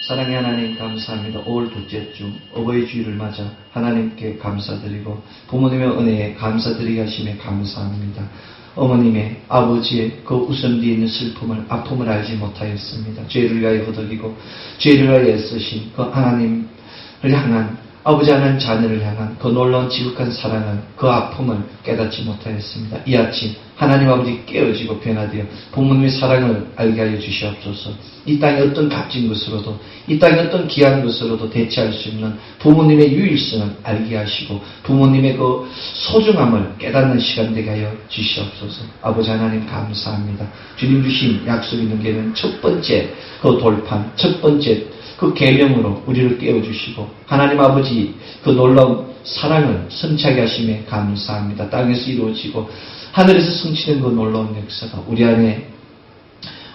사랑의 하나님 감사합니다. 5월 둘째 주 어버이 주일을 맞아 하나님께 감사드리고 부모님의 은혜에 감사드리게 하심에 감사합니다. 어머님의 아버지의 그 웃음 뒤에 있는 슬픔을 아픔을 알지 못하였습니다. 죄를 위하여 허덕이고 죄를 위하여 애쓰신 그 하나님을 향한 아버지 하나님 자녀를 향한 그 놀라운 지극한 사랑을 그 아픔을 깨닫지 못하였습니다. 이 아침 하나님 아버지 깨어지고 변화되어 부모님의 사랑을 알게 하여 주시옵소서. 이 땅에 어떤 값진 것으로도 이 땅에 어떤 귀한 것으로도 대체할 수 있는 부모님의 유일성을 알게 하시고 부모님의 그 소중함을 깨닫는 시간 되게 하여 주시옵소서. 아버지 하나님 감사합니다. 주님 주신 약속 있는 게는 첫 번째 그 돌판, 첫 번째 그 계명으로 우리를 깨워주시고 하나님 아버지 그 놀라운 사랑을 성취하게 하심에 감사합니다. 땅에서 이루어지고 하늘에서 성취된 그 놀라운 역사가 우리 안에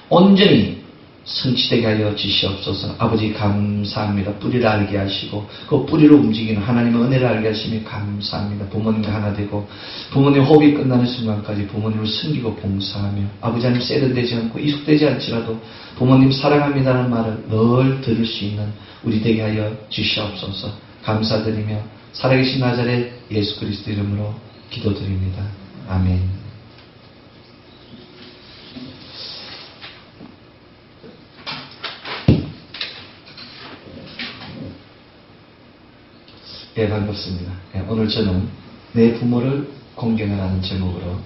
온전히 성취되게 하여 주시옵소서. 아버지 감사합니다. 뿌리를 알게 하시고 그 뿌리로 움직이는 하나님의 은혜를 알게 하심에 감사합니다. 부모님과 하나 되고 부모님 호흡이 끝나는 순간까지 부모님을 섬기고 봉사하며 아버지 하나님 세련되지 않고 이속되지 않지라도 부모님 사랑합니다는 말을 늘 들을 수 있는 우리 되게 하여 주시옵소서. 감사드리며 살아계신 나자렛 예수 그리스도 이름으로 기도드립니다. 아멘. 예, 반갑습니다. 오늘 저는 내 부모를 공경하는 제목으로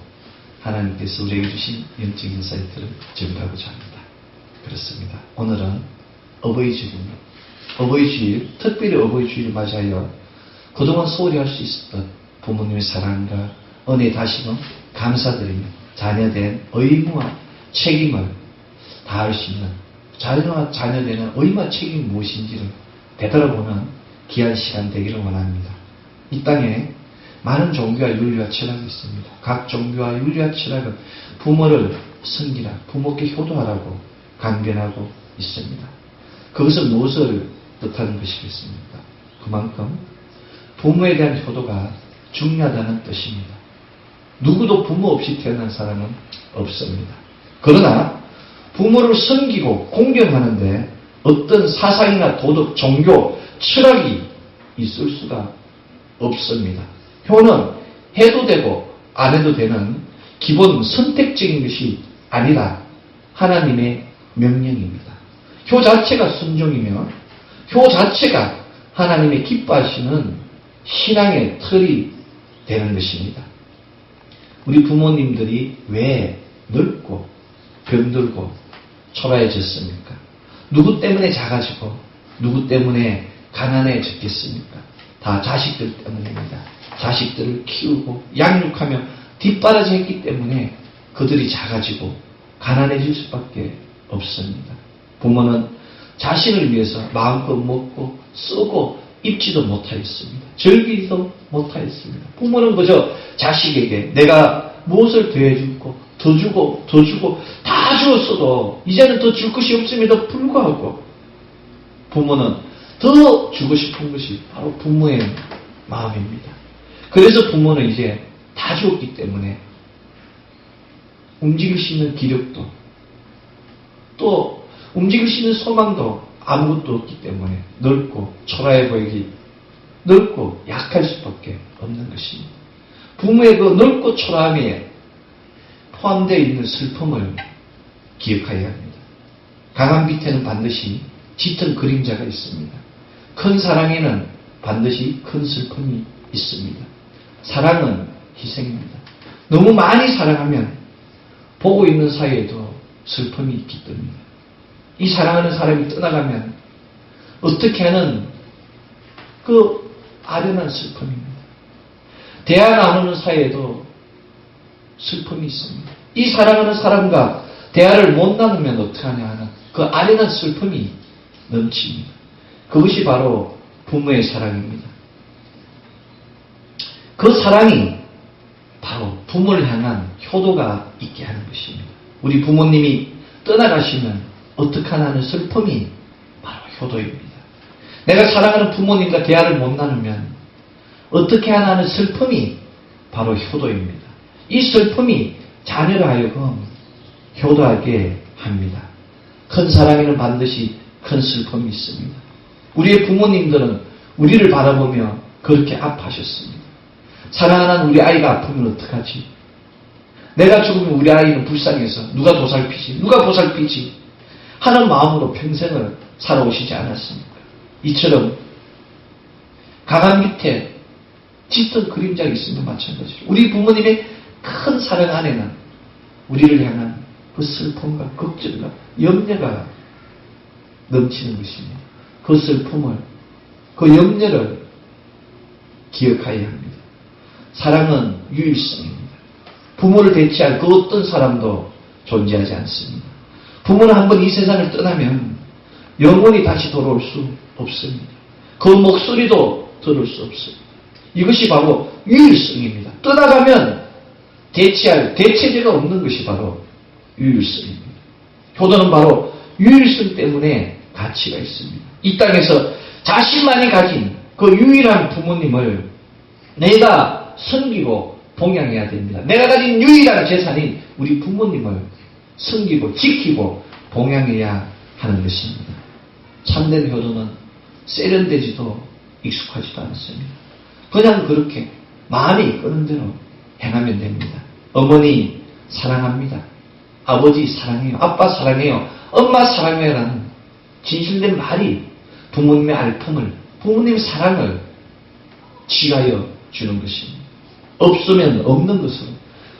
하나님께서 우리에게 주신 영적 인사이트를 전가하고자 합니다. 그렇습니다. 오늘은 어버이 주일입니다. 어버이 주일, 특별히 어버이 주일을 맞이하여 그동안 소홀히 할 수 있었던 부모님의 사랑과 은혜에 다시금 감사드리며 자녀된 의무와 책임을 다할 수 있는 자녀되는 의무와 책임이 무엇인지를 되돌아보는 귀한 시간 되기를 원합니다. 이 땅에 많은 종교와 윤리와 철학이 있습니다. 각 종교와 윤리와 철학은 부모를 섬기라, 부모께 효도하라고 강변하고 있습니다. 그것은 무엇을 뜻하는 것이겠습니까? 그만큼 부모에 대한 효도가 중요하다는 뜻입니다. 누구도 부모 없이 태어난 사람은 없습니다. 그러나 부모를 섬기고 공경하는데 어떤 사상이나 도덕, 종교, 철학이 있을 수가 없습니다. 효는 해도 되고 안 해도 되는 기본 선택적인 것이 아니라 하나님의 명령입니다. 효 자체가 순종이며 효 자체가 하나님의 기뻐하시는 신앙의 틀이 되는 것입니다. 우리 부모님들이 왜 늙고 병들고 초라해졌습니까? 누구 때문에 작아지고 누구 때문에 가난해졌겠습니까? 다 자식들 때문입니다. 자식들을 키우고 양육하며 뒷바라지 했기 때문에 그들이 작아지고 가난해질 수밖에 없습니다. 부모는 자신을 위해서 마음껏 먹고 쓰고 입지도 못하였습니다. 즐기지도 못하였습니다. 부모는 그저 자식에게 내가 무엇을 더해주고 더 주고 더 주고 다 주었어도 이제는 더 줄 것이 없음에도 불구하고 부모는 더 주고 싶은 것이 바로 부모의 마음입니다. 그래서 부모는 이제 다 주었기 때문에 움직일 수 있는 기력도 또 움직일 수 있는 소망도 아무것도 없기 때문에 늙고 초라해 보이기 늙고 약할 수밖에 없는 것입니다. 부모의 그 늙고 초라함에 포함되어 있는 슬픔을 기억해야 합니다. 강한 빛에는 반드시 짙은 그림자가 있습니다. 큰 사랑에는 반드시 큰 슬픔이 있습니다. 사랑은 희생입니다. 너무 많이 사랑하면 보고 있는 사이에도 슬픔이 있기 때문입니다. 이 사랑하는 사람이 떠나가면 어떻게 하는 그 아련한 슬픔입니다. 대화 나누는 사이에도 슬픔이 있습니다. 이 사랑하는 사람과 대화를 못 나누면 어떡하냐 하는 그 아련한 슬픔이 넘칩니다. 그것이 바로 부모의 사랑입니다. 그 사랑이 바로 부모를 향한 효도가 있게 하는 것입니다. 우리 부모님이 떠나가시면 어떡하나 하는 슬픔이 바로 효도입니다. 내가 사랑하는 부모님과 대화를 못 나누면 어떻게 하나 하는 슬픔이 바로 효도입니다. 이 슬픔이 자녀를 하여금 효도하게 합니다. 큰 사랑에는 반드시 큰 큰 슬픔이 있습니다. 우리의 부모님들은 우리를 바라보며 그렇게 아파하셨습니다. 사랑하는 우리 아이가 아프면 어떡하지? 내가 죽으면 우리 아이는 불쌍해서 누가 보살피지 하는 마음으로 평생을 살아오시지 않았습니까? 이처럼 강한 밑에 짙은 그림자가 있으면 마찬가지로 우리 부모님의 큰 사랑 안에는 우리를 향한 그 슬픔과 걱정과 염려가 넘치는 것입니다. 그 슬픔을, 그 염려를 기억해야 합니다. 사랑은 유일성입니다. 부모를 대체할 그 어떤 사람도 존재하지 않습니다. 부모는 한번 이 세상을 떠나면 영원히 다시 돌아올 수 없습니다. 그 목소리도 들을 수 없습니다. 이것이 바로 유일성입니다. 떠나가면 대체할 대체제가 없는 것이 바로 유일성입니다. 효도는 바로 유일성 때문에 가치가 있습니다. 이 땅에서 자신만이 가진 그 유일한 부모님을 내가 섬기고 봉양해야 됩니다. 내가 가진 유일한 재산인 우리 부모님을 섬기고 지키고 봉양해야 하는 것입니다. 참된 효도는 세련되지도 익숙하지도 않습니다. 그냥 그렇게 마음이 이끄는 대로 행하면 됩니다. 어머니 사랑합니다. 아버지 사랑해요. 아빠 사랑해요. 엄마 사랑해요. 라는 진실된 말이 부모님의 알품을, 부모님의 사랑을 취하여 주는 것입니다. 없으면 없는 것으로,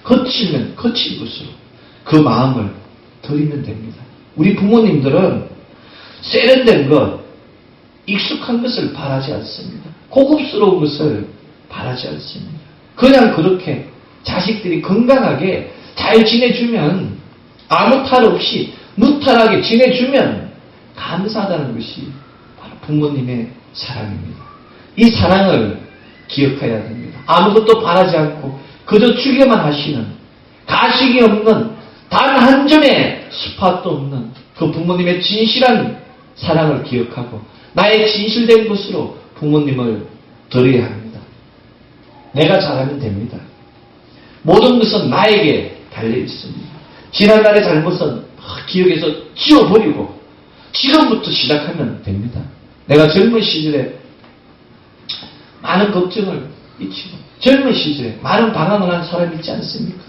거치면 거칠 것으로 그 마음을 드리면 됩니다. 우리 부모님들은 세련된 것, 익숙한 것을 바라지 않습니다. 고급스러운 것을 바라지 않습니다. 그냥 그렇게 자식들이 건강하게 잘 지내주면, 아무 탈 없이 무탈하게 지내주면 감사하다는 것이 바로 부모님의 사랑입니다. 이 사랑을 기억해야 됩니다. 아무것도 바라지 않고 그저 주기만 하시는, 가식이 없는, 단 한 점의 스팟도 없는 그 부모님의 진실한 사랑을 기억하고 나의 진실된 것으로 부모님을 드려야 합니다. 내가 잘하면 됩니다. 모든 것은 나에게 달려 있습니다. 지난날의 잘못은 기억에서 지워버리고 지금부터 시작하면 됩니다. 내가 젊은 시절에 많은 걱정을 미치고 젊은 시절에 많은 방황을 한 사람이 있지 않습니까?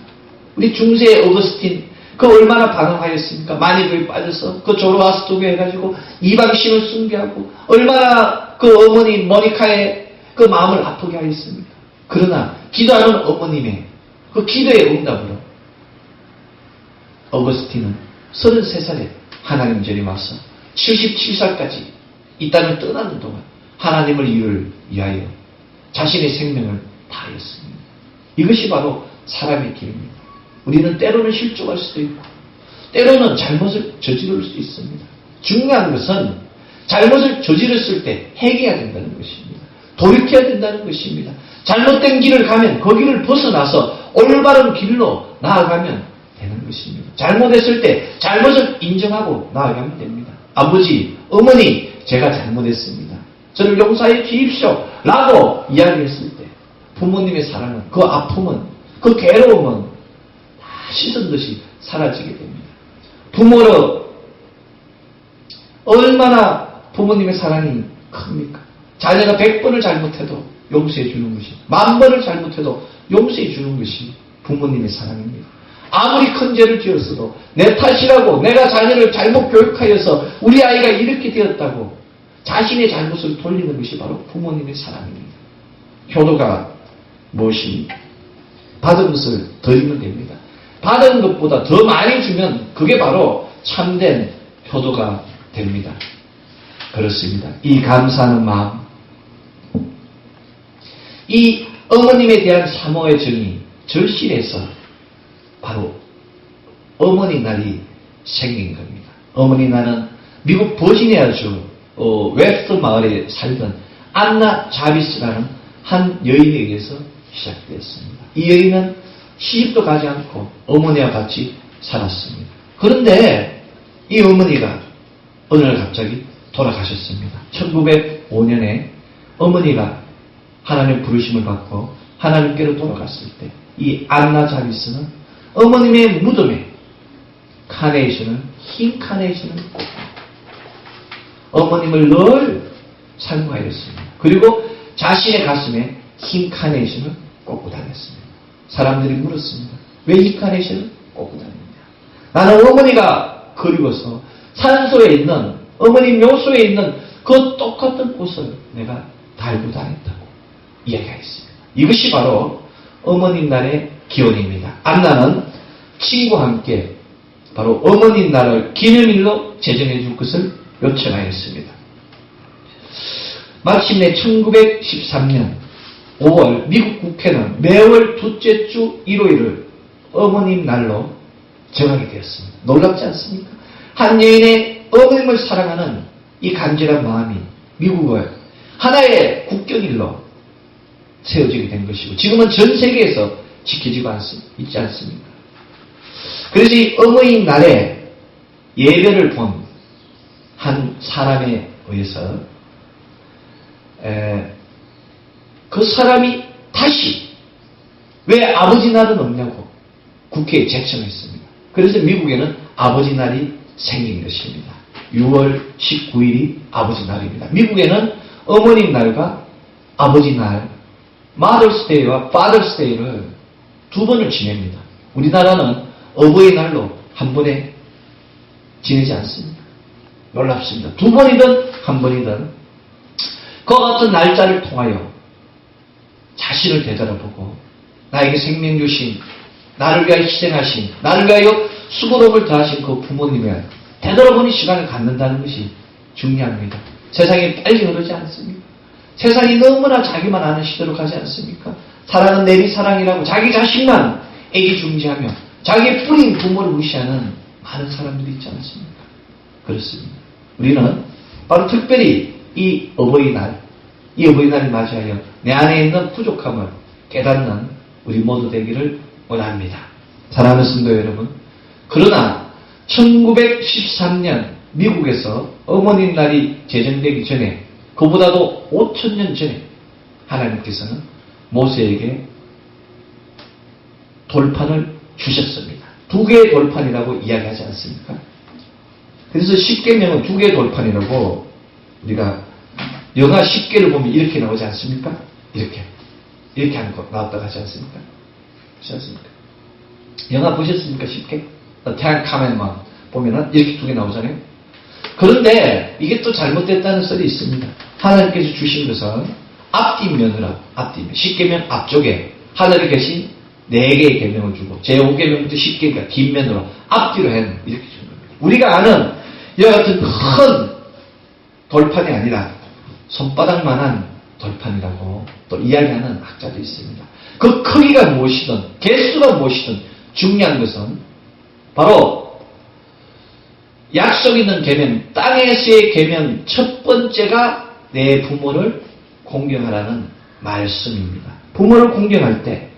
우리 중세의 어거스틴 그 얼마나 방황하였습니까? 많이 그에 빠져서 그 조로아스토교 해가지고 이방신을 숭배하고 얼마나 그 어머니 모니카의 그 마음을 아프게 하였습니까? 그러나 기도하는 어머님의 그 기도의 응답으로 어거스틴은 33살에 하나님 전에 와서 77살까지 이 땅을 떠나는 동안 하나님을 이루기 위하여 자신의 생명을 다하였습니다. 이것이 바로 사람의 길입니다. 우리는 때로는 실족할 수도 있고 때로는 잘못을 저지를 수 있습니다. 중요한 것은 잘못을 저질렀을 때 회개해야 된다는 것입니다. 돌이켜야 된다는 것입니다. 잘못된 길을 가면 그 길을 벗어나서 올바른 길로 나아가면 되는 것입니다. 잘못했을 때 잘못을 인정하고 나아가면 됩니다. 아버지, 어머니, 제가 잘못했습니다. 저를 용서해 주십시오. 라고 이야기했을 때 부모님의 사랑은, 그 아픔은, 그 괴로움은 다 씻은 듯이 사라지게 됩니다. 부모로 얼마나 부모님의 사랑이 큽니까? 자녀가 100번을 잘못해도 용서해 주는 것이, 10,000번을 잘못해도 용서해 주는 것이 부모님의 사랑입니다. 아무리 큰 죄를 지었어도 내 탓이라고, 내가 자녀를 잘못 교육하여서 우리 아이가 이렇게 되었다고 자신의 잘못을 돌리는 것이 바로 부모님의 사랑입니다. 효도가 무엇입니까? 받은 것을 드리면 됩니다. 받은 것보다 더 많이 주면 그게 바로 참된 효도가 됩니다. 그렇습니다. 이 감사하는 마음, 이 어머님에 대한 사모의 정이 절실해서 바로 어머니 날이 생긴 겁니다. 어머니 날은 미국 버지니아주 웹스터 마을에 살던 안나 자비스라는 한 여인에 의해서 시작되었습니다. 이 여인은 시집도 가지 않고 어머니와 같이 살았습니다. 그런데 이 어머니가 어느 날 갑자기 돌아가셨습니다. 1905년에 어머니가 하나님의 부르심을 받고 하나님께로 돌아갔을 때 이 안나 자비스는 어머님의 무덤에 카네이션을, 흰 카네이션을 꽂고 어머님을 늘 상고하였습니다. 그리고 자신의 가슴에 흰 카네이션을 꽂고 다녔습니다. 사람들이 물었습니다. 왜 이 카네이션을 꽂고 다니느냐? 나는 어머니가 그리워서 산소에 있는, 어머니 묘소에 있는 그 똑같은 꽃을 내가 달고 다녔다고 이야기하겠습니다. 이것이 바로 어머님 날의 기원입니다. 안나는 친구와 함께 바로 어머님 날을 기념일로 제정해 줄 것을 요청하였습니다. 마침내 1913년 5월 미국 국회는 매월 둘째 주 일요일을 어머님 날로 정하게 되었습니다. 놀랍지 않습니까? 한 여인의 어머님을 사랑하는 이 간절한 마음이 미국을 하나의 국경일로 세워지게 된 것이고 지금은 전 세계에서 지켜지고 있지 않습니까? 그래서 이 어머니 날에 예배를 본 한 사람에 의해서 그 사람이 다시 왜 아버지 날은 없냐고 국회에 제청했습니다. 그래서 미국에는 아버지 날이 생긴 것입니다. 6월 19일이 아버지 날입니다. 미국에는 어머님 날과 아버지 날, Mother's Day와 Father's Day를 두 번을 지냅니다. 우리나라는 어버이날로 한 번에 지내지 않습니다. 놀랍습니다. 두 번이든 한 번이든 그와 같은 날짜를 통하여 자신을 되돌아보고 나에게 생명 주신, 나를 위하여 희생하신, 나를 위하여 수고로움을 다하신 그 부모님의 되돌아보는 시간을 갖는다는 것이 중요합니다. 세상이 빨리 흐르지 않습니까? 세상이 너무나 자기만 아는 시대로 가지 않습니까? 사랑은 내리 사랑이라고 자기 자신만 애기중지하며 자기 뿌린 부모를 무시하는 많은 사람들이 있지 않습니까? 그렇습니다. 우리는 바로 특별히 이 어버이날을 맞이하여 내 안에 있는 부족함을 깨닫는 우리 모두 되기를 원합니다. 사랑하는 성도 여러분, 그러나 1913년 미국에서 어머님 날이 제정되기 전에 그보다도 5,000년 전에 하나님께서는 모세에게 돌판을 주셨습니다. 두 개의 돌판이라고 이야기하지 않습니까? 그래서 십계명은 두 개의 돌판이라고 우리가 영화 10개를 보면 이렇게 나오지 않습니까? 이렇게 하는 거 나왔다고 하지 않습니까? 그렇지 않습니까? 영화 보셨습니까? 10개? The Ten Commandments 보면은 이렇게 두 개 나오잖아요. 그런데 이게 또 잘못됐다는 썰이 있습니다. 하나님께서 주신 것은 앞뒷면으로, 십계명 앞쪽에 하늘에 계신 4개의 계명을 주고 제5계명부터 10개가 뒷면으로 앞뒤로 해는 이렇게 준 겁니다. 우리가 아는 이와 같은 큰 돌판이 아니라 손바닥만한 돌판이라고 또 이야기하는 학자도 있습니다. 그 크기가 무엇이든 개수가 무엇이든 중요한 것은 바로 약속 있는 계명, 땅에서의 계명 첫 번째가 내 부모를 공경하라는 말씀입니다. 부모를 공경할 때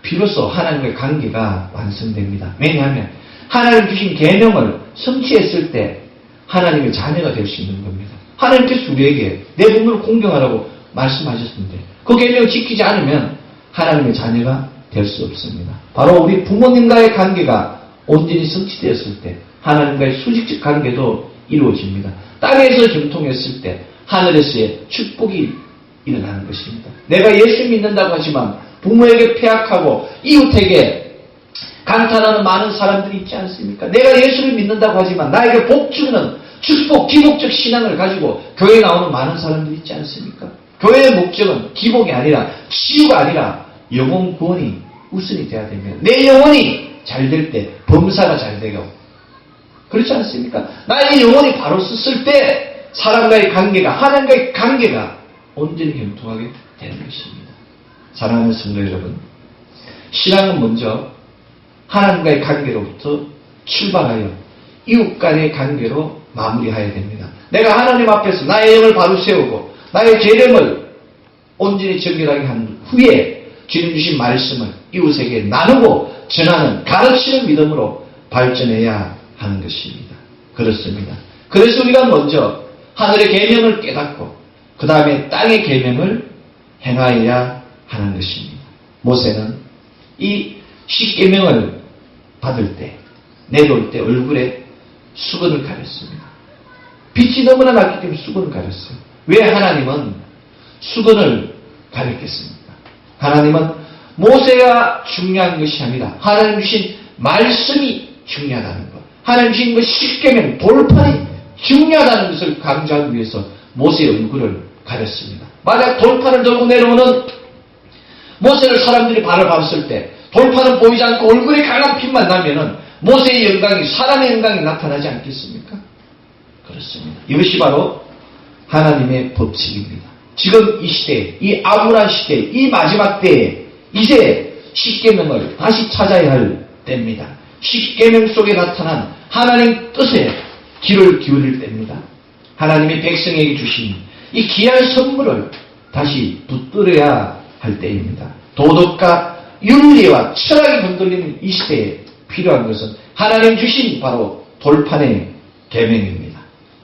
비로소 하나님과의 관계가 완성됩니다. 왜냐하면 하나님 주신 계명을 성취했을 때 하나님의 자녀가 될 수 있는 겁니다. 하나님께서 우리에게 내 부모를 공경하라고 말씀하셨는데 그 계명을 지키지 않으면 하나님의 자녀가 될 수 없습니다. 바로 우리 부모님과의 관계가 온전히 성취되었을 때 하나님과의 수직적 관계도 이루어집니다. 땅에서 경통했을 때 하늘에서의 축복이 일어나는 것입니다. 내가 예수 믿는다고 하지만 부모에게 폐악하고 이웃에게 강탈하는 많은 사람들이 있지 않습니까? 내가 예수를 믿는다고 하지만 나에게 복 주는 축복, 기복적 신앙을 가지고 교회에 나오는 많은 사람들이 있지 않습니까? 교회의 목적은 기복이 아니라 치유가 아니라 영혼 구원이 우선이 돼야 됩니다. 내 영혼이 잘 될 때 범사가 잘 되고 그렇지 않습니까? 나의 영혼이 바로 섰을 때 사람과의 관계가 하나님과의 관계가 온전히 형통하게 되는 것입니다. 사랑하는 성도 여러분, 신앙은 먼저 하나님과의 관계로부터 출발하여 이웃 간의 관계로 마무리해야 됩니다. 내가 하나님 앞에서 나의 영을 바로 세우고 나의 죄됨을 온전히 정결하게 한 후에 주님 주신 말씀을 이웃에게 나누고 전하는 가르치는 믿음으로 발전해야 하는 것입니다. 그렇습니다. 그래서 우리가 먼저 하늘의 계명을 깨닫고 그 다음에 땅의 계명을 행하여야 하는 것입니다. 모세는 이 10계명을 받을 때 내려올 때 얼굴에 수건을 가렸습니다. 빛이 너무나 낮기 때문에 수건을 가렸어요. 왜 하나님은 수건을 가렸겠습니까? 하나님은 모세가 중요한 것이 아니라 하나님 주신 말씀이 중요하다는 것, 하나님 주신 그 십계명 돌판이 중요하다는 것을 강조하기 위해서 모세의 얼굴을 가렸습니다. 만약 돌판을 들고 내려오는 모세를 사람들이 바라봤을 때 돌판은 보이지 않고 얼굴에 강한 빛만 나면은 모세의 영광이, 사람의 영광이 나타나지 않겠습니까? 그렇습니다. 이것이 바로 하나님의 법칙입니다. 지금 이 시대, 이 암울한 시대, 이 마지막 때에 이제 십계명을 다시 찾아야 할 때입니다. 십계명 속에 나타난 하나님 뜻에 귀를 기울일 때입니다. 하나님이 백성에게 주신 이 귀한 선물을 다시 붙들어야 할 때입니다. 도덕과 윤리와 철학이 흔들리는 이 시대에 필요한 것은 하나님 주신 바로 돌판의 계명입니다.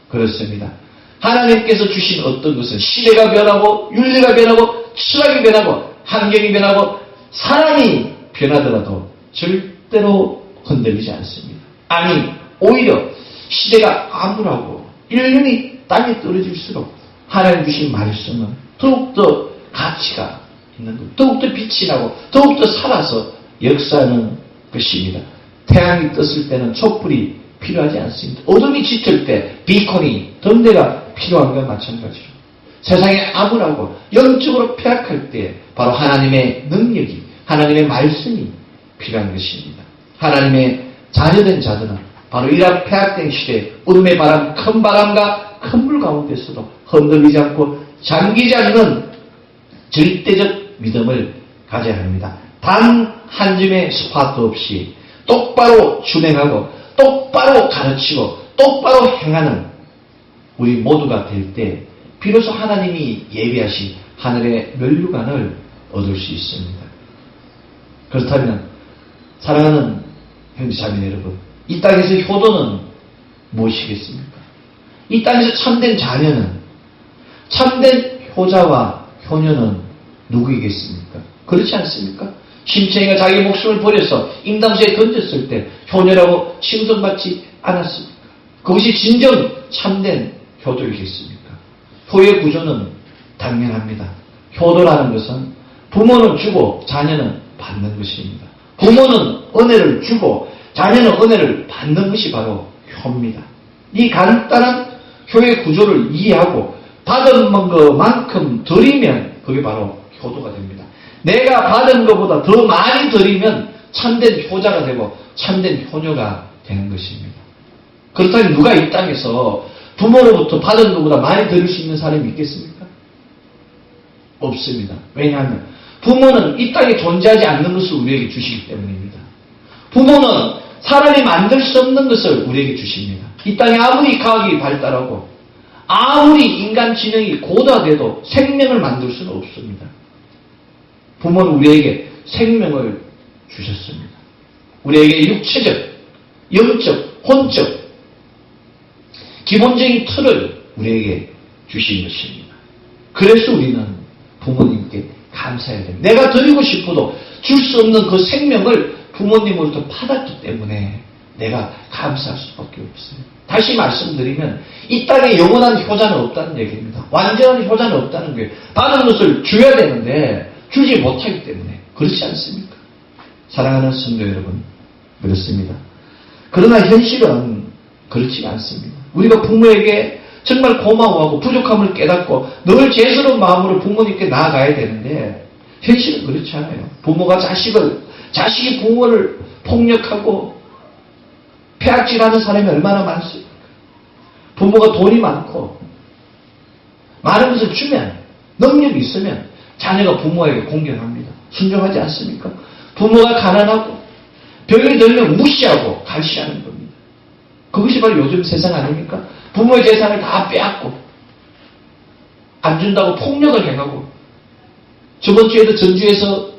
그렇습니다. 하나님께서 주신 어떤 것은 시대가 변하고 윤리가 변하고 철학이 변하고 환경이 변하고 사람이 변하더라도 절대로 흔들리지 않습니다. 아니 오히려 시대가 암울하고 인륜이 땅에 떨어질수록 하나님 주신 말씀은 더욱더 가치가 있는 것, 더욱더 빛이 나고 더욱더 살아서 역사하는 것입니다. 태양이 떴을 때는 촛불이 필요하지 않습니다. 어둠이 짙을 때 비콘이 덤대가 필요한 것 마찬가지로 세상에 암울하고 영적으로 폐악할 때 바로 하나님의 능력이, 하나님의 말씀이 필요한 것입니다. 하나님의 자녀된 자들은 바로 이러한 폐악된 시대에 어둠의 바람, 큰 바람과 큰 물 가운데서도 흔들리지 않고 잠기지 않는 절대적 믿음을 가져야 합니다. 단 한 줌의 스파트 없이 똑바로 준행하고 똑바로 가르치고 똑바로 행하는 우리 모두가 될 때 비로소 하나님이 예비하신 하늘의 면류관을 얻을 수 있습니다. 그렇다면 사랑하는 형제자매 여러분, 이 땅에서 효도는 무엇이겠습니까? 이 땅에서 참된 자녀는, 참된 효자와 효녀는 누구이겠습니까? 그렇지 않습니까? 심청이가 자기 목숨을 버려서 임담수에 던졌을 때 효녀라고 칭송받지 않았습니까? 그것이 진정 참된 효도이겠습니까? 효의 구조는 당연합니다. 효도라는 것은 부모는 주고 자녀는 받는 것입니다. 부모는 은혜를 주고 자녀는 은혜를 받는 것이 바로 효입니다. 이 간단한 효의 구조를 이해하고 받은 것만큼 드리면 그게 바로 효도가 됩니다. 내가 받은 것보다 더 많이 드리면 참된 효자가 되고 참된 효녀가 되는 것입니다. 그렇다면 누가 이 땅에서 부모로부터 받은 것보다 많이 드릴 수 있는 사람이 있겠습니까? 없습니다. 왜냐하면 부모는 이 땅에 존재하지 않는 것을 우리에게 주시기 때문입니다. 부모는 사람이 만들 수 없는 것을 우리에게 주십니다. 이 땅에 아무리 과학이 발달하고 아무리 인간 지능이 고도화돼도 생명을 만들 수는 없습니다. 부모는 우리에게 생명을 주셨습니다. 우리에게 육체적, 영적, 혼적, 기본적인 틀을 우리에게 주신 것입니다. 그래서 우리는 부모님께 감사해야 됩니다. 내가 드리고 싶어도 줄 수 없는 그 생명을 부모님으로부터 받았기 때문에 내가 감사할 수밖에 없어요. 다시 말씀드리면 이 땅에 영원한 효자는 없다는 얘기입니다. 완전한 효자는 없다는 거예요. 받은 것을 줘야 되는데 주지 못하기 때문에. 그렇지 않습니까? 사랑하는 성도 여러분, 그렇습니다. 그러나 현실은 그렇지 않습니다. 우리가 부모에게 정말 고마워하고 부족함을 깨닫고 늘 죄스러운 마음으로 부모님께 나아가야 되는데 현실은 그렇지 않아요. 부모가 자식이 부모를 폭력하고 폐악질하는 사람이 얼마나 많습니까? 부모가 돈이 많고 많은 것을 주면, 능력이 있으면 자녀가 부모에게 공경합니다. 순종하지 않습니까? 부모가 가난하고 병이 들면 무시하고 갈시하는 겁니다. 그것이 바로 요즘 세상 아닙니까? 부모의 재산을 다 빼앗고 안 준다고 폭력을 행하고, 저번 주에도 전주에서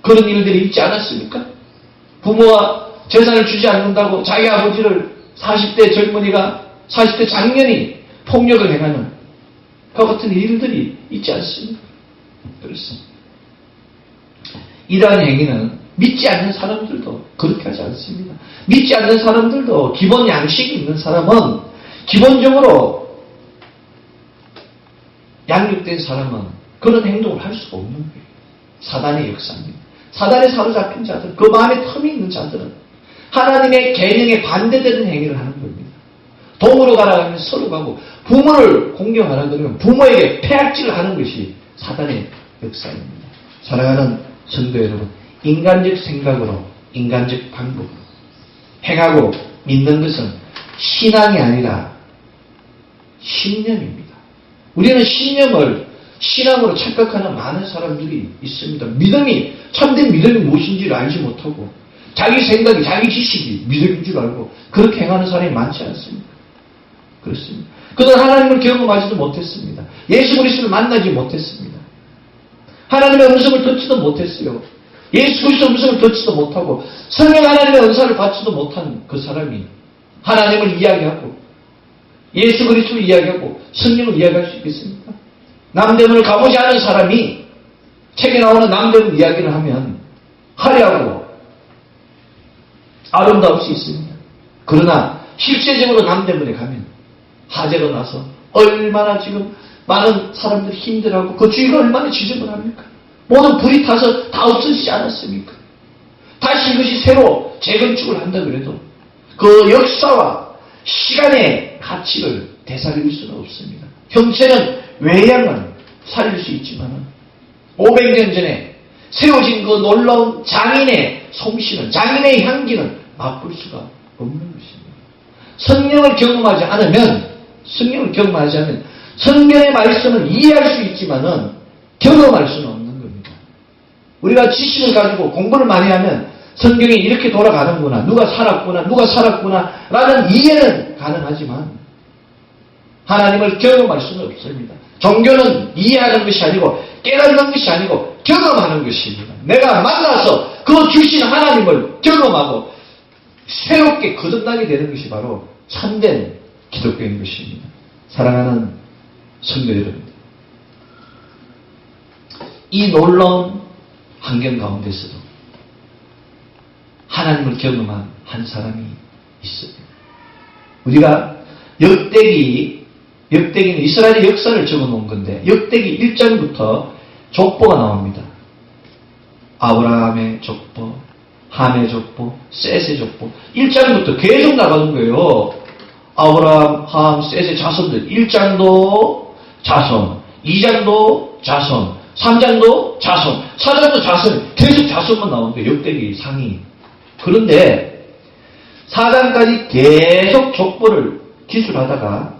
그런 일들이 있지 않았습니까? 부모가 재산을 주지 않는다고 자기 아버지를 40대 젊은이가 40대 장년이 폭력을 행하는 그와 같은 일들이 있지 않습니까? 그렇습니다. 이러한 행위는 믿지 않는 사람들도 그렇게 하지 않습니다. 믿지 않는 사람들도 기본 양식이 있는 사람은 기본적으로 양육된 사람은 그런 행동을 할 수가 없는 거예요. 사단의 역사입니다. 사단에 사로잡힌 자들, 그 마음에 텀이 있는 자들은 하나님의 계명에 반대되는 행위를 하는 겁니다. 동으로 가라 하면 서로 가고, 부모를 공경하라 그러면 부모에게 폐악질을 하는 것이 사단의 역사입니다. 사랑하는 성도 여러분, 인간적 생각으로, 인간적 방법으로 행하고 믿는 것은 신앙이 아니라 신념입니다. 우리는 신념을 신앙으로 착각하는 많은 사람들이 있습니다. 믿음이, 참된 믿음이 무엇인지를 알지 못하고 자기 생각이, 자기 지식이 믿음인 줄 알고 그렇게 행하는 사람이 많지 않습니다. 그렇습니다. 그들은 하나님을 경험하지도 못했습니다. 예수 그리스도를 만나지 못했습니다. 하나님의 음성을 듣지도 못했어요. 예수 그리스도의 음성을 듣지도 못하고 성령 하나님의 은사를 받지도 못한 그 사람이 하나님을 이야기하고 예수 그리스도를 이야기하고 성령을 이야기할 수 있겠습니까? 남대문을 가보지 않은 사람이 책에 나오는 남대문 이야기를 하면 화려하고 아름다울 수 있습니다. 그러나 실제적으로 남대문에 가면 화재로 나서 얼마나 지금 많은 사람들이 힘들어하고 그 주위가 얼마나 지저분합니까? 모든 불이 타서 다 없어지지 않았습니까? 다시 이것이 새로 재건축을 한다 그래도 그 역사와 시간의 가치를 되살릴 수는 없습니다. 형체는 외양은 살릴 수 있지만 500년 전에 세워진 그 놀라운 장인의 솜씨는, 장인의 향기는 맛볼 수가 없는 것입니다. 성령을 경험하지 않으면 성경의 말씀을 이해할 수 있지만은 경험할 수는 없는 겁니다. 우리가 지식을 가지고 공부를 많이 하면 성경이 이렇게 돌아가는구나, 누가 살았구나 라는 이해는 가능하지만 하나님을 경험할 수는 없습니다. 종교는 이해하는 것이 아니고 깨닫는 것이 아니고 경험하는 것입니다. 내가 만나서 그 주신 하나님을 경험하고 새롭게 거듭나게 되는 것이 바로 참된 기독교인 것입니다. 사랑하는 성도 여러분, 이 놀라운 환경 가운데서도 하나님을 경험한 한 사람이 있어요. 우리가 역대기는 이스라엘의 역사를 적어놓은 건데 역대기 1장부터 족보가 나옵니다. 아브라함의 족보, 함의 족보, 셋의 족보 1장부터 계속 나가는 거예요. 아브라함, 함, 셋의 자손들 1장도 자손, 2장도 자손, 3장도 자손, 4장도 자손, 계속 자손만 나오는데 역대기 상이. 그런데 4장까지 계속 족보를 기술하다가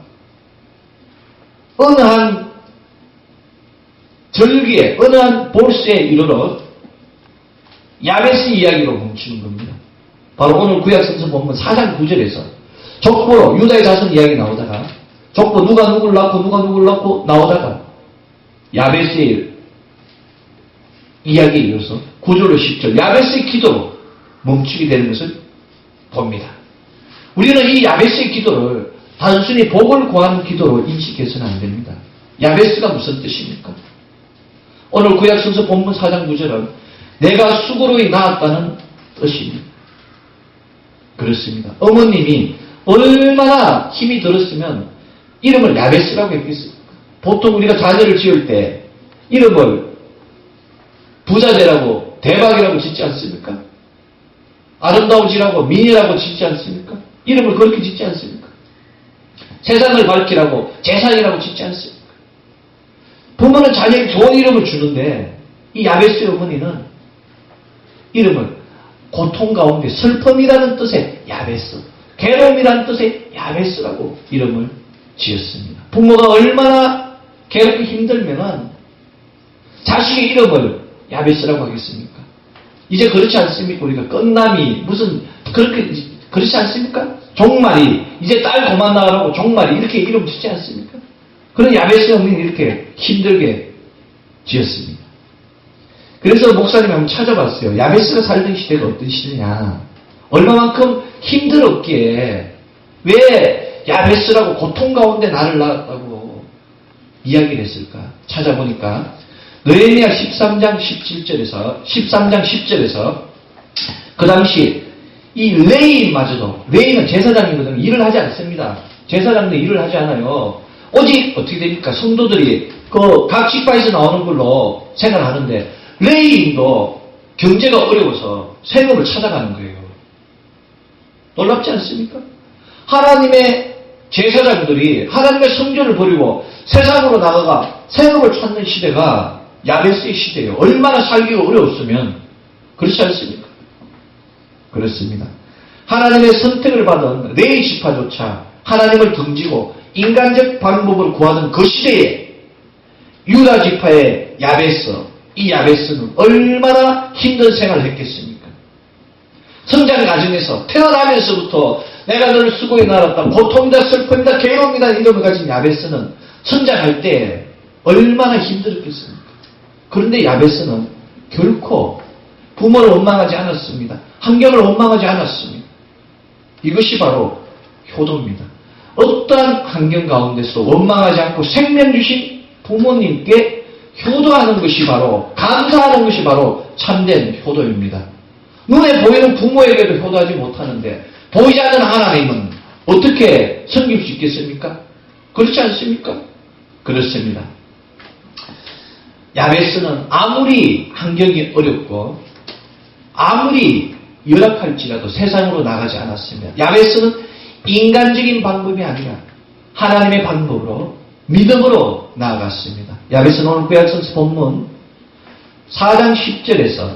어느 한 절기에, 어느 한 볼스에 이르러 야베스 이야기로 멈추는 겁니다. 바로 오늘 구약성서 본문 4장 9절에서 족보로 유다의 자손 이야기 나오다가 족보 누가 누굴 낳고 나오다가 야베스의 이야기에 이어서 9절로 10절 야베스의 기도로 멈추게 되는 것을 봅니다. 우리는 이 야베스의 기도를 단순히 복을 구하는 기도로 인식해서는 안 됩니다. 야베스가 무슨 뜻입니까? 오늘 구약성서 본문 4장 9절은 내가 수고로이 낳았다는 뜻입니다. 그렇습니다. 어머님이 얼마나 힘이 들었으면 이름을 야베스라고 했겠습니까? 보통 우리가 자녀를 지을 때 이름을 부자재라고 대박이라고 짓지 않습니까? 아름다워지라고 민이라고 짓지 않습니까? 이름을 그렇게 짓지 않습니까? 세상을 밝히라고 재산이라고 짓지 않습니까? 부모는 자녀에게 좋은 이름을 주는데 이 야베스의 어머니는 이름을 고통 가운데 슬픔이라는 뜻의 야베스, 괴로움이라는 뜻의 야베스라고 이름을 지었습니다. 부모가 얼마나 괴롭고 힘들면은 자식의 이름을 야베스라고 하겠습니까? 이제 그렇지 않습니까? 우리가 끝남이 무슨 그렇지 않습니까? 종말이 이제 딸 그만 낳으라고 종말이 이렇게 이름 짓지 않습니까? 그런 야베스의 어머니는 이렇게 힘들게 지었습니다. 그래서 목사님이 한번 찾아봤어요. 야베스가 살던 시대가 어떤 시대냐, 얼마만큼 힘들었기에 왜 야베스라고 고통 가운데 나를 낳았다고 이야기를 했을까 찾아보니까 느헤미야 13장 10절에서 그 당시 이 레위마저도, 레위는 제사장이거든요. 일을 하지 않습니다. 제사장들 일을 하지 않아요. 오직 어떻게 됩니까? 성도들이 그 각 지파에서 나오는 걸로 생활하는데 레위인도 경제가 어려워서 세금을 찾아가는 거예요. 놀랍지 않습니까? 하나님의 제사장들이 하나님의 성전을 버리고 세상으로 나가가 세금을 찾는 시대가 야베스의 시대예요. 얼마나 살기가 어려웠으면 그렇지 않습니까? 그렇습니다. 하나님의 선택을 받은 레위 지파조차 하나님을 등지고 인간적 방법으로 구하는 그 시대에 유다 지파의 야베스, 이 야베스는 얼마나 힘든 생활을 했겠습니까? 성장 과정에서 태어나면서부터 내가 너를 수고에 날았다, 고통이다, 슬픔이다, 괴로움이다 이름을 가진 야베스는 성장할 때 얼마나 힘들었겠습니까? 그런데 야베스는 결코 부모를 원망하지 않았습니다. 환경을 원망하지 않았습니다. 이것이 바로 효도입니다. 어떠한 환경 가운데서 원망하지 않고 생명 주신 부모님께 효도하는 것이 바로, 감사하는 것이 바로 참된 효도입니다. 눈에 보이는 부모에게도 효도하지 못하는데 보이지 않는 하나님은 어떻게 섬길 수 있겠습니까? 그렇지 않습니까? 그렇습니다. 야베스는 아무리 환경이 어렵고 아무리 열악할지라도 세상으로 나가지 않았습니다. 야베스는 인간적인 방법이 아니라 하나님의 방법으로 믿음으로 나아갔습니다. 야베스는 오늘 구약성서 본문 4장 10절에서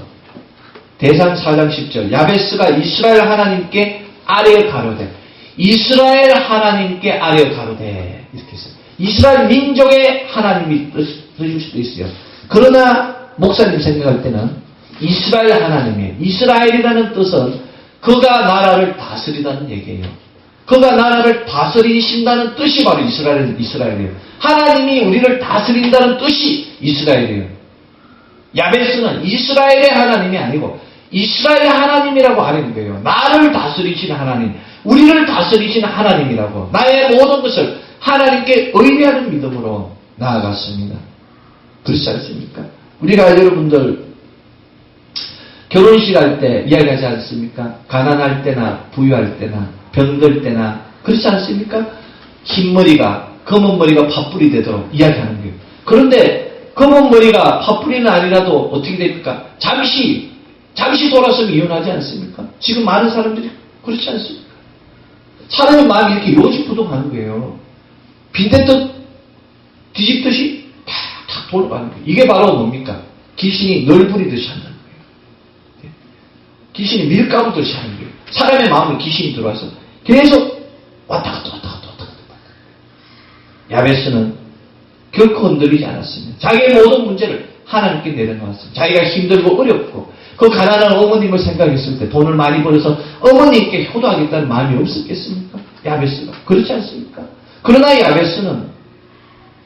대상 4장 10절 야베스가 이스라엘 하나님께 아뢰어 가로되 이스라엘 하나님께 아뢰어 가로되 이렇게 했어요. 이스라엘 민족의 하나님이 뜻일 수도 있어요. 그러나 목사님 생각할 때는 이스라엘 하나님이에요. 이스라엘이라는 뜻은 그가 나라를 다스리다는 얘기예요. 그가 나라를 다스리신다는 뜻이 바로 이스라엘이에요. 하나님이 우리를 다스린다는 뜻이 이스라엘이에요. 야베스는 이스라엘의 하나님이 아니고 이스라엘의 하나님이라고 하는 거예요. 나를 다스리시는 하나님, 우리를 다스리시는 하나님이라고. 나의 모든 것을 하나님께 의뢰하는 믿음으로 나아갔습니다. 그렇지 않습니까? 우리가 여러분들 결혼식 할 때 이야기하지 않습니까? 가난할 때나 부유할 때나 병들 때나 그렇지 않습니까? 흰머리가 검은 머리가 팥불이 되도록 이야기하는 거예요. 그런데 검은 머리가 팥불이는 아니라도 어떻게 됩니까? 잠시 돌아서면 이혼하지 않습니까? 지금 많은 사람들이 그렇지 않습니까? 사람의 마음이 이렇게 요지부동하는 거예요. 빈대떡 뒤집듯이 탁탁 돌아가는 거예요. 이게 바로 뭡니까? 귀신이 널 부리듯이 한다는 거예요. 귀신이 밀가루듯이 하는 거예요. 사람의 마음에 귀신이 들어와서 계속 왔다 갔다 야베스는 결코 흔들리지 않았습니다. 자기의 모든 문제를 하나님께 내려놓았습니다. 자기가 힘들고 어렵고 그 가난한 어머님을 생각했을 때 돈을 많이 벌어서 어머님께 효도하겠다는 마음이 없었겠습니까? 야베스가. 그렇지 않습니까? 그러나 야베스는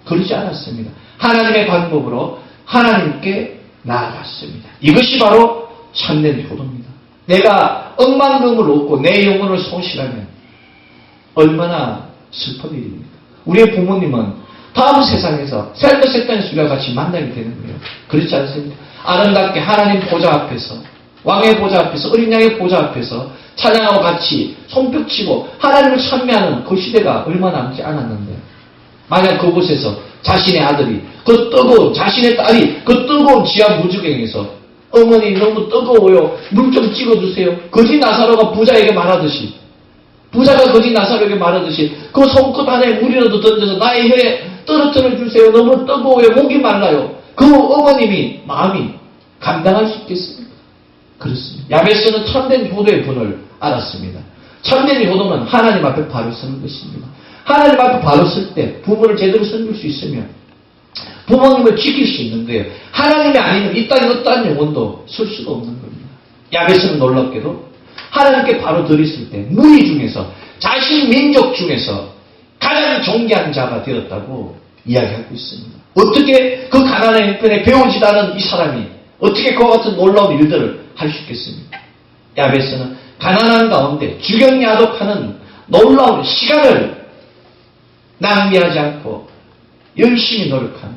그렇지 않았습니다. 하나님의 방법으로 하나님께 나아갔습니다. 이것이 바로 참된 효도입니다. 내가 억만금을 얻고 내 영혼을 손실하면 얼마나 슬픈 일입니까? 우리의 부모님은 다음 세상에서 셀러세탄의 수리와 같이 만나게 되는 거예요. 그렇지 않습니까? 아름답게 하나님 보좌 앞에서, 왕의 보좌 앞에서, 어린 양의 보좌 앞에서 찬양하고 같이 손뼉치고 하나님을 찬미하는 그 시대가 얼마 남지 않았는데 만약 그곳에서 자신의 아들이 그 뜨거운, 자신의 딸이 그 뜨거운 지하 무주경에서 어머니 너무 뜨거워요. 물 좀 찍어주세요. 거지 나사로가 부자에게 말하듯이 부자가 거지 나사로에게 말하듯이 그 손끝 안에 물이라도 던져서 나의 혀에 떨어뜨려 주세요. 너무 뜨거워요. 목이 말라요. 그 어머님이 마음이 감당할 수 있겠습니까? 그렇습니다. 야베스는 참된 효도의 분을 알았습니다. 참된 효도는 하나님 앞에 바로 서는 것입니다. 하나님 앞에 바로 설 때 부모를 제대로 섬길 수 있으면 부모님을 지킬 수 있는 거예요. 하나님이 아니면 이 땅에 어떠한 영혼도 설 수가 없는 겁니다. 야베스는 놀랍게도 하나님께 바로 들였을 때 무리 중에서 자신 민족 중에서 가장 존귀한 자가 되었다고 이야기하고 있습니다. 어떻게 그 가난한 형편에 배우지도 않은 이 사람이 어떻게 그와 같은 놀라운 일들을 할 수 있겠습니까? 야베스는 가난한 가운데 주경야독하는 놀라운 시간을 낭비하지 않고 열심히 노력하는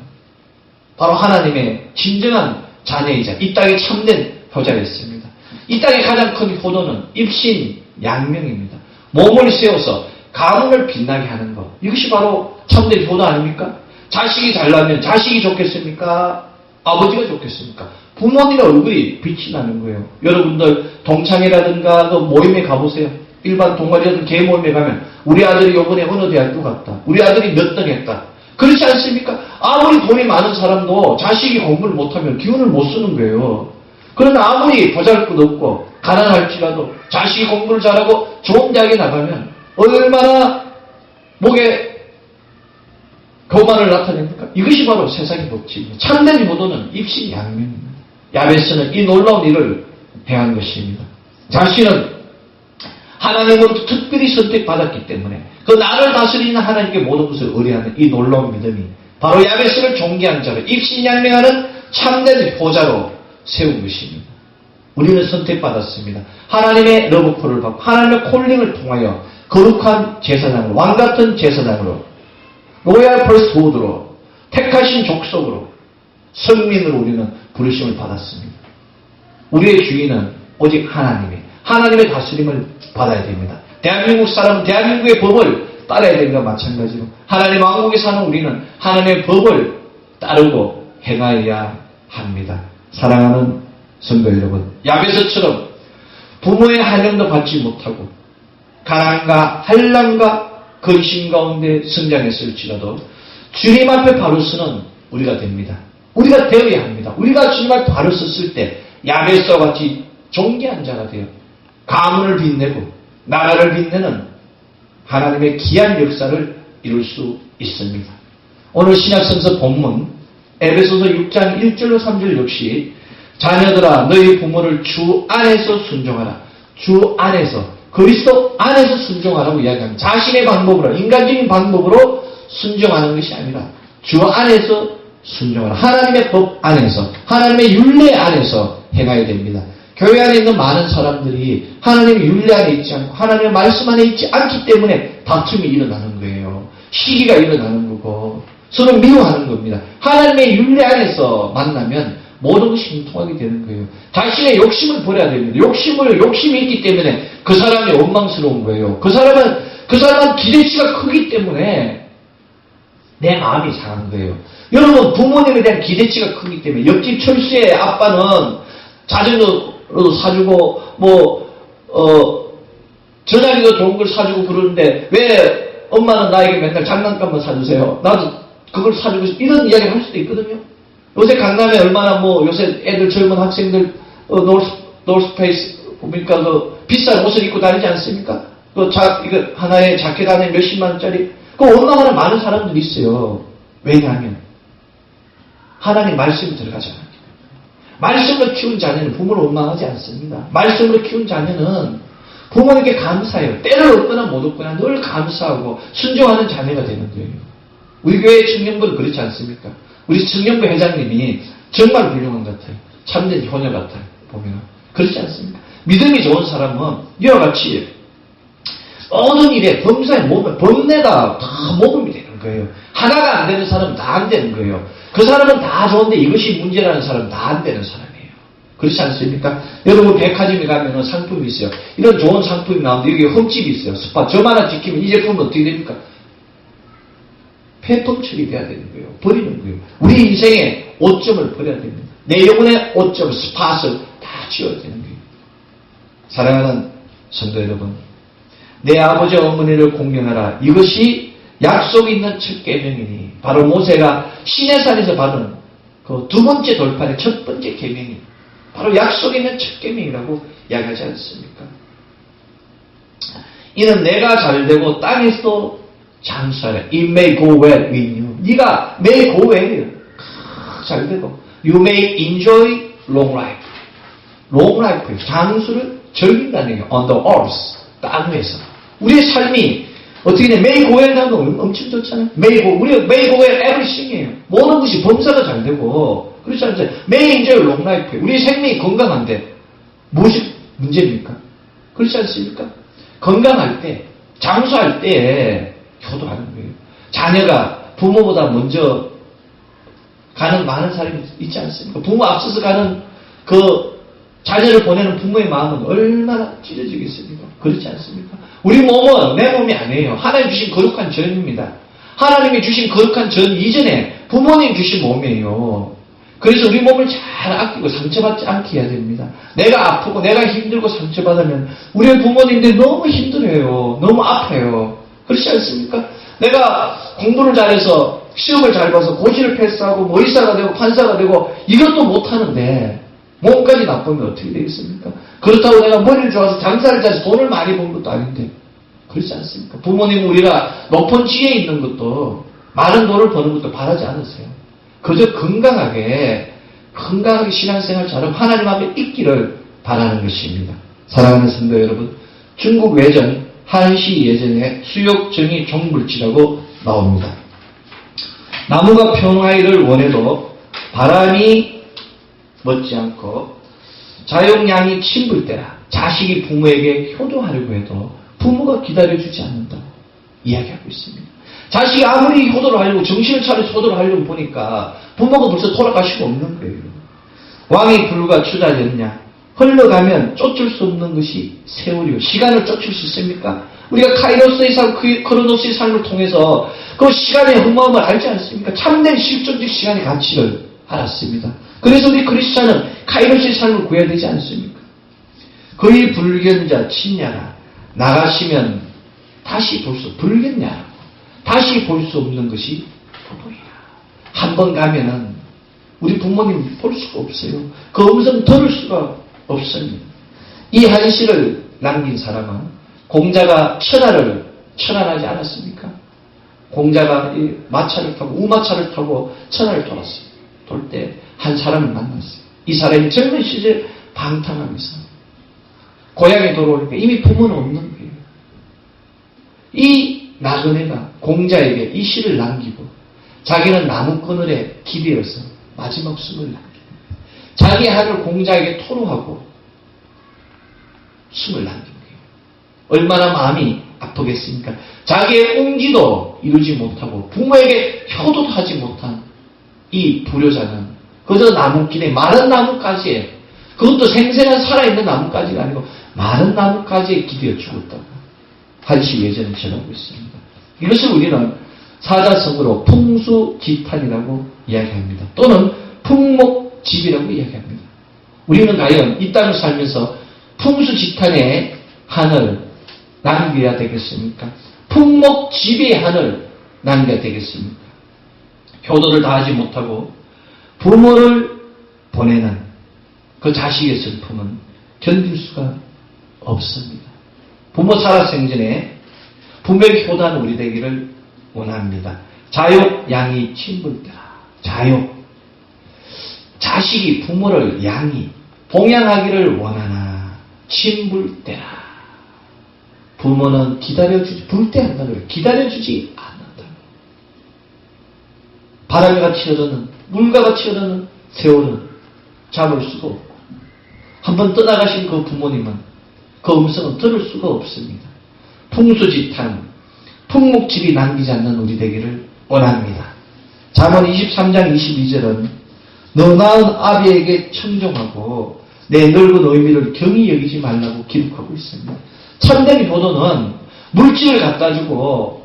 바로 하나님의 진정한 자녀이자 이 땅에 참된 효자였습니다. 이 땅의 가장 큰 효도는 입신 양명입니다. 몸을 세워서 가문을 빛나게 하는 것. 이것이 바로 참된 효도 아닙니까? 자식이 잘나면 자식이 좋겠습니까? 아버지가 좋겠습니까? 부모님의 얼굴이 빛이 나는 거예요. 여러분들 동창회라든가 그 모임에 가보세요. 일반 동아리라든 개 모임에 가면 우리 아들이 요번에 어느 대학교 갔다. 우리 아들이 몇 등 했다. 그렇지 않습니까? 아무리 돈이 많은 사람도 자식이 공부를 못하면 기운을 못 쓰는 거예요. 그러나 아무리 보잘것없고 가난할지라도 자식이 공부를 잘하고 좋은 대학에 나가면 얼마나 목에 교만을 나타냅니까? 이것이 바로 세상의 법칙입니다. 참된 효도는 입신양명입니다. 야베스는 이 놀라운 일을 행한 것입니다. 자신은 하나님으로부터 특별히 선택받았기 때문에 그 나를 다스리는 하나님께 모든 것을 의뢰하는 이 놀라운 믿음이 바로 야베스를 존귀한 자로 입신양명하는 참된 보좌로 세운 것입니다. 우리는 선택받았습니다. 하나님의 러브콜을 받고 하나님의 콜링을 통하여 거룩한 제사장으로, 왕같은 제사장으로, 로얄 프리스트후드로, 택하신 족속으로, 성민으로 우리는 부르심을 받았습니다. 우리의 주인은 오직 하나님의 다스림을 받아야 됩니다. 대한민국 사람은 대한민국의 법을 따라야 되는 것과 마찬가지로 하나님 왕국에 사는 우리는 하나님의 법을 따르고 행하여야 합니다. 사랑하는 성도 여러분, 야베스처럼 부모의 한영도 받지 못하고 가난과 한란과 근심 가운데 성장했을지라도 주님 앞에 바로 서는 우리가 됩니다. 우리가 되어야 합니다. 우리가 주님 앞에 바로 섰을 때 야베스와 같이 존귀한 자가 되어 가문을 빛내고 나라를 빛내는 하나님의 귀한 역사를 이룰 수 있습니다. 오늘 신약성서 본문 에베소서 6장 1절로 3절 역시 자녀들아 너희 부모를 주 안에서 순종하라. 주 안에서 그리스도 안에서 순종하라고 이야기합니다. 자신의 방법으로 인간적인 방법으로 순종하는 것이 아니라 주 안에서 순종하라. 하나님의 법 안에서 하나님의 율례 안에서 행해야 됩니다. 교회 안에 있는 많은 사람들이 하나님의 율례 안에 있지 않고 하나님의 말씀 안에 있지 않기 때문에 다툼이 일어나는 거예요. 시기가 일어나는 거고 서로 미워하는 겁니다. 하나님의 율례 안에서 만나면 모든 것이 힘통하게 되는 거예요. 자신의 욕심을 버려야 됩니다. 욕심이 있기 때문에 그 사람이 원망스러운 거예요. 그 사람은 기대치가 크기 때문에 내 마음이 상한 거예요. 여러분, 부모님에 대한 기대치가 크기 때문에 옆집 철수의 아빠는 자전거도 사주고 전화기도 좋은 걸 사주고 그러는데 왜 엄마는 나에게 맨날 장난감만 사주세요. 나도 그걸 사주고 싶어. 이런 이야기를 할 수도 있거든요. 요새 강남에 얼마나 요새 애들 젊은 학생들 노스페이스 보니까 비싼 옷을 입고 다니지 않습니까? 이거 하나의 자켓 안에 몇십만 원짜리 원망하는 많은 사람들이 있어요. 왜냐하면 하나님 말씀이 들어가잖아요. 말씀으로 키운 자녀는 부모를 원망하지 않습니다. 말씀으로 키운 자녀는 부모님께 감사해요. 때를 얻거나 못 얻거나 늘 감사하고 순종하는 자녀가 되는 거예요. 우리 교회 청년부는 그렇지 않습니까? 우리 청년부 회장님이 정말 훌륭한 것 같아요. 참된 효녀 같아요. 보면 그렇지 않습니까? 믿음이 좋은 사람은 이와 같이 모든 일에 범사에 범내가 다 모범이 되는 거예요. 하나가 안 되는 사람은 다 안 되는 거예요. 그 사람은 다 좋은데 이것이 문제라는 사람은 다 안 되는 사람이에요. 그렇지 않습니까? 여러분 백화점에 가면 상품이 있어요. 이런 좋은 상품이 나오는데 여기 흠집이 있어요. 스파 점 하나 지키면 이 제품은 어떻게 됩니까? 폐품 처리돼야 되는 거예요. 버리는 거예요. 우리 인생의 오점을 버려야 됩니다. 내 영혼의 오점, 스팟을 다 지워야 되는 거예요. 사랑하는 성도 여러분, 내 아버지 어머니를 공경하라. 이것이 약속이 있는 첫 계명이니 바로 모세가 시내산에서 받은 그 두 번째 돌판의 첫 번째 계명이 바로 약속이 있는 첫 계명이라고 이야기하지 않습니까? 이는 내가 잘되고 땅에서 장수하라. It may go well with you. 네가 may go well. 잘되고 You may enjoy long life. long life. 장수를 즐긴다는 얘기예요. On the earth. 땅 위에서. 우리의 삶이 어떻게 돼? may go well 하면 엄청 좋잖아요. may go well everything이에요. 모든 것이 범사가 잘 되고 그렇지 않아요. may enjoy long life. 우리의 생명이 건강한데 무엇이 문제입니까? 그렇지 않습니까? 건강할 때 장수할 때 효도하는 거예요. 자녀가 부모보다 먼저 가는 많은 사람이 있지 않습니까? 부모 앞서서 가는 그 자녀를 보내는 부모의 마음은 얼마나 찢어지겠습니까? 그렇지 않습니까? 우리 몸은 내 몸이 아니에요. 하나님 주신 거룩한 전입니다. 하나님이 주신 거룩한 전 이전에 부모님 주신 몸이에요. 그래서 우리 몸을 잘 아끼고 상처받지 않게 해야 됩니다. 내가 아프고 내가 힘들고 상처받으면 우리 부모님들이 너무 힘들어요. 너무 아파요. 그렇지 않습니까? 내가 공부를 잘해서 시험을 잘 봐서 고시를 패스하고 뭐 의사가 되고 판사가 되고 이것도 못하는데 몸까지 나쁘면 어떻게 되겠습니까? 그렇다고 내가 머리를 좋아서 장사를 잘해서 돈을 많이 번 것도 아닌데 그렇지 않습니까? 부모님은 우리가 높은 지위에 있는 것도 많은 돈을 버는 것도 바라지 않으세요. 그저 건강하게 신앙생활 잘하고 하나님 앞에 있기를 바라는 것입니다. 사랑하는 성도 여러분, 중국 외전 한시 예전에 수욕정이 종불지라고 나옵니다. 나무가 평화를 원해도 바람이 멋지 않고 자용량이 침불 때라 자식이 부모에게 효도하려고 해도 부모가 기다려주지 않는다고 이야기하고 있습니다. 자식이 아무리 효도를 하려고 정신을 차려서 효도를 하려고 보니까 부모가 벌써 돌아가시고 없는 거예요. 왕의 불과 추자졌냐 흘러가면 쫓을 수 없는 것이 세월이요. 시간을 쫓을 수 있습니까? 우리가 카이로스의 삶, 크로노스의 삶을 통해서 그 시간의 흠마음을 알지 않습니까? 참된 실존적 시간의 가치를 알았습니다. 그래서 우리 크리스찬은 카이로스의 삶을 구해야 되지 않습니까? 거의 불견자 친야라 나가시면 다시 볼 수 불견야라고 다시 볼 수 없는 것이 부모이라. 한 번 가면은 우리 부모님 볼 수가 없어요. 그 음성 들을 수가 없습니다. 이 한시를 남긴 사람은 공자가 천안하지 않았습니까? 공자가 이 마차를 타고 우마차를 타고 천안을 돌았어요. 돌 때 한 사람을 만났어요. 이 사람이 젊은 시절 방탕하면서 고향에 돌아오니까 이미 부모는 없는 거예요. 이 나그네가 공자에게 이 시를 남기고 자기는 나무 그늘에 기대어서 마지막 숨을 남깁니다. 자기의 한을 공자에게 토로하고 숨을 남긴 거예요. 얼마나 마음이 아프겠습니까? 자기의 옹지도 이루지 못하고 부모에게 효도도 하지 못한 이 불효자는 그저 나무길에 마른 나무가지에 그것도 생생한 살아있는 나무가지가 아니고 마른 나무가지에 기대어 죽었다고 한시 예전에 전하고 있습니다. 이것을 우리는 사자성어로 풍수지탄이라고 이야기합니다. 또는 풍목집이라고 이야기합니다. 우리는 과연 이 땅을 살면서 풍수지탄의 한을 남겨야 되겠습니까? 풍목집의 한을 남겨야 되겠습니까? 효도를 다하지 못하고 부모를 보내는 그 자식의 슬픔은 견딜 수가 없습니다. 부모 살아생전에 부모에게 효도하는 우리 되기를 원합니다. 자욕 양이 침불때라. 자욕. 자식이 부모를 양이 봉양하기를 원하나 침불때라. 부모는 기다려주지 불때한다는 거예요. 기다려주지 않는다. 바람이 같이 흐르는 물과 같이 흐르는 세월은 잡을 수가 없고 한번 떠나가신 그 부모님은 그 음성은 들을 수가 없습니다. 풍수지탄, 풍목집이 남기지 않는 우리 되기를 원합니다. 잠언 23장 22절은 너 낳은 아비에게 청종하고 내 늙은 의미를 경히 여기지 말라고 기록하고 있습니다. 참된 효도는 물질을 갖다 주고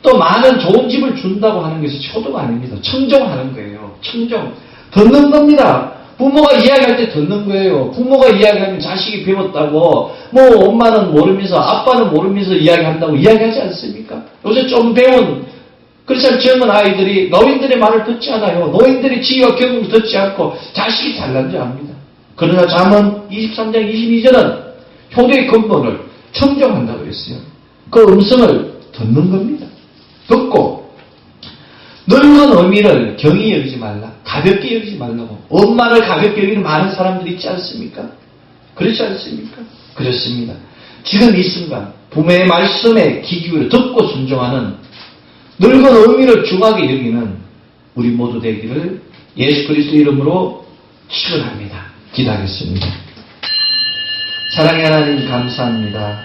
또 많은 좋은 집을 준다고 하는 것이 효도가 아닙니다. 청정하는 거예요. 청정. 듣는 겁니다. 부모가 이야기할 때 듣는 거예요. 부모가 이야기하면 자식이 배웠다고 뭐 엄마는 모르면서 아빠는 모르면서 이야기한다고 이야기하지 않습니까? 요새 좀 배운 그렇지 젊은 아이들이 노인들의 말을 듣지 않아요. 노인들의 지혜와 경험을 듣지 않고 자식이 잘난 줄 압니다. 그러나 잠언 23장 22절은 효도의 근본을 청정한다고 했어요. 그 음성을 듣는 겁니다. 듣고 늙은 어미를 경히 여기지 말라. 가볍게 여기지 말라고. 엄마를 가볍게 여기는 많은 사람들이 있지 않습니까? 그렇지 않습니까? 그렇습니다. 지금 이 순간 부모의 말씀에 귀 기울여 듣고 순종하는 늙은 어미를 중하게 여기는 우리 모두 되기를 예수 그리스도 이름으로 축원합니다. 기도하겠습니다. 사랑의 하나님 감사합니다.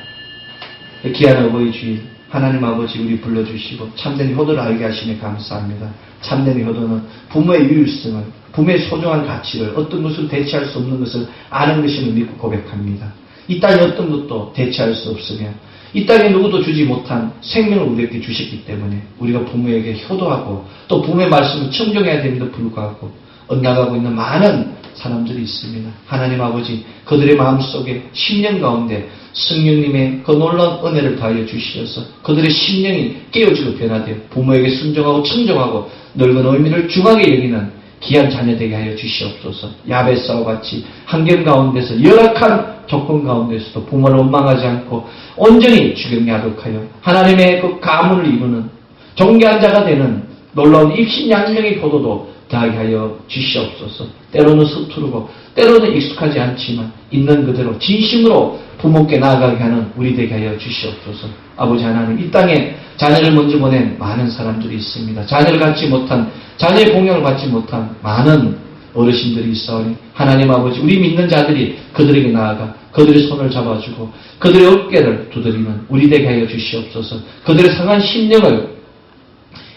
귀한 어버이 주일 하나님 아버지 우리 불러주시고 참된 효도를 알게 하심에 감사합니다. 참된 효도는 부모의 유일성을, 부모의 소중한 가치를, 어떤 것으로 대체할 수 없는 것을 아는 것임을 믿고 고백합니다. 이 땅에 어떤 것도 대체할 수 없으며 이 땅에 누구도 주지 못한 생명을 우리에게 주셨기 때문에 우리가 부모에게 효도하고 또 부모의 말씀을 청정해야 됨에도 불구하고 엇나가고 있는 많은 사람들이 있습니다. 하나님 아버지 그들의 마음속에 심령 가운데 성령님의 그 놀라운 은혜를 더하여 주시어서 그들의 심령이 깨어지고 변화되어 부모에게 순종하고 청정하고 넓은 의미를 중하게 여기는 귀한 자녀 되게 하여 주시옵소서. 야베스와 같이 환경 가운데서 열악한 조건 가운데서도 부모를 원망하지 않고 온전히 주경야독하여 하나님의 그 가문을 이루는 존귀한 자가 되는 놀라운 입신양명의 포도도 더하게 하여 주시옵소서. 때로는 서투르고 때로는 익숙하지 않지만 있는 그대로 진심으로 부모께 나아가게 하는 우리 되게 하여 주시옵소서. 아버지 하나님, 이 땅에 자녀를 먼저 보낸 많은 사람들이 있습니다. 자녀를 갖지 못한, 자녀의 공양을 받지 못한 많은 어르신들이 있사오니 하나님 아버지, 우리 믿는 자들이 그들에게 나아가 그들의 손을 잡아주고 그들의 어깨를 두드리는 우리 되게 하여 주시옵소서. 그들의 상한 심령을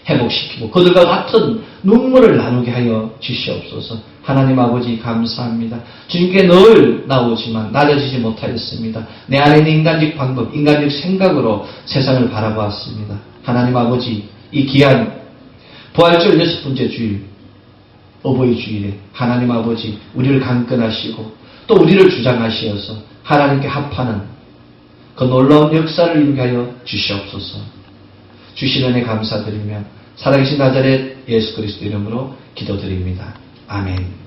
회복시키고 그들과 같은 눈물을 나누게 하여 주시옵소서. 하나님 아버지 감사합니다. 주님께 늘 나오지만 낮아지지 못하였습니다. 내 안에 있는 인간적 방법, 인간적 생각으로 세상을 바라보았습니다. 하나님 아버지, 이 귀한 부활절 6번째 주일, 어버이 주일에 하나님 아버지 우리를 강권하시고 또 우리를 주장하시어서 하나님께 합하는 그 놀라운 역사를 이루게 하여 주시옵소서. 주신 은혜 감사드리며 살아계신 나자렛 예수 그리스도 이름으로 기도드립니다. 아멘.